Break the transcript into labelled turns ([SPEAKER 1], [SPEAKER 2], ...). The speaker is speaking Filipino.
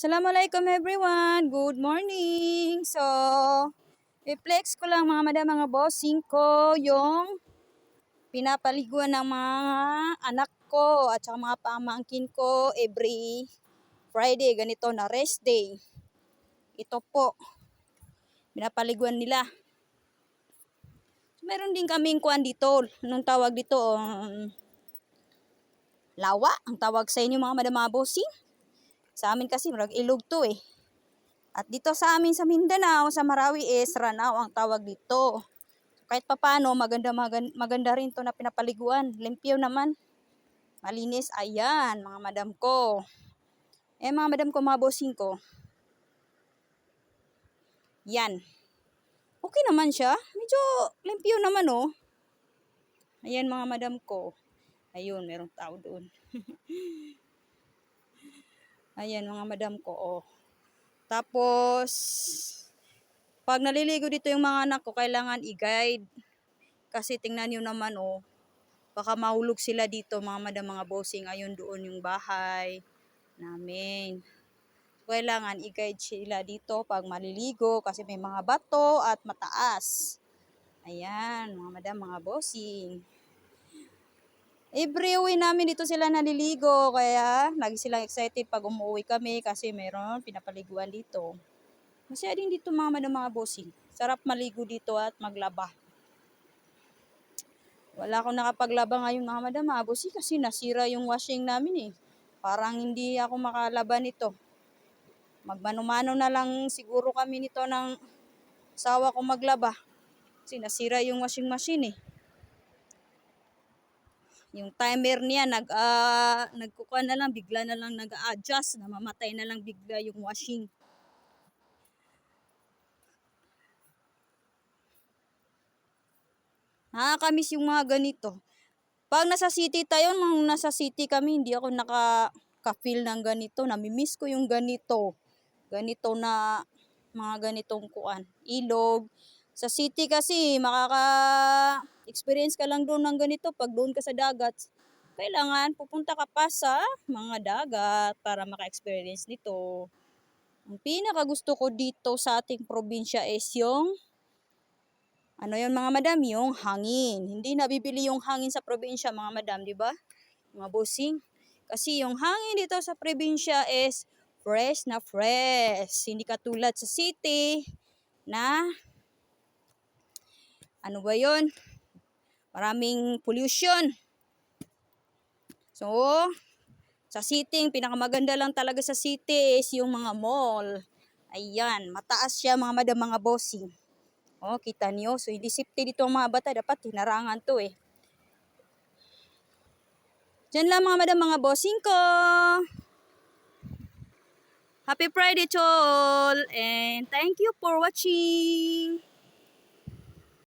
[SPEAKER 1] Assalamualaikum everyone. Good morning. So, i-flex ko lang mga madam, mga bossing ko yung pinapaliguan ng mga anak ko at saka mga pamangkin ko every Friday. Ganito na rest day. Ito po. Pinapaliguan nila. Meron din kaming kuan dito. Anong tawag dito? Lawa. Ang tawag sa inyo mga madam, mga bossing. Sa amin kasi marag ilog to eh. At dito sa amin sa Mindanao, sa Marawi is Ranao ang tawag dito. Kahit papano, maganda rin to na pinapaliguan. Limpyo naman. Malinis. Ayan, mga madam ko. Mga madam ko, mga bossing ko. Yan. Okay naman siya. Medyo limpyo naman oh. Ayan mga madam ko. Ayun, merong tao doon. Ayan mga madam ko oh. Tapos, pag naliligo dito yung mga anak ko, kailangan i-guide. Kasi tingnan nyo naman oh, baka mahulog sila dito mga madam, mga bossing. Ayun doon yung bahay namin. Kailangan i-guide sila dito pag maliligo kasi may mga bato at mataas. Ayan mga madam, mga bossing. Every uwi namin dito sila naliligo, kaya lagi silang excited pag umuwi kami kasi mayroon pinapaliguan dito. Masaya din dito mga madam, mga bossing. Sarap maligo dito at maglaba. Wala akong nakapaglaba ngayon mga madam, mga bossing kasi nasira yung washing namin eh. Parang hindi ako makalaba nito. Magmano-mano na lang siguro kami nito ng asawa ko maglaba. Kasi nasira yung washing machine eh. Yung timer niya nagkukuha na lang, bigla na lang nag-a-adjust, namamatay na lang bigla yung washing. Nakakamiss yung mga ganito. Pag nasa city tayo, nung nasa city kami, hindi ako nakaka-feel ng ganito. Namimiss ko yung ganito. Ganito na mga ganitong kuan. Ilog. Sa city kasi, makaka-experience ka lang doon ng ganito. Pag doon ka sa dagat, kailangan pupunta ka pa sa mga dagat para maka-experience nito. Ang pinaka gusto ko dito sa ating probinsya is yung ano yun mga madam, yung hangin. Hindi nabibili yung hangin sa probinsya mga madam, di ba? Mga bossing. Kasi yung hangin dito sa probinsya is fresh na fresh. Hindi katulad sa city na ano ba yun? Maraming pollution. So, sa city, pinakamaganda lang talaga sa city is yung mga mall. Ayan, mataas siya mga madam, mga bossing. Oh, kita niyo. So, hindi safety dito ang mga bata. Dapat hinarangan to eh. Diyan lang mga madam, mga bossing ko. Happy Friday to all. And thank you for watching.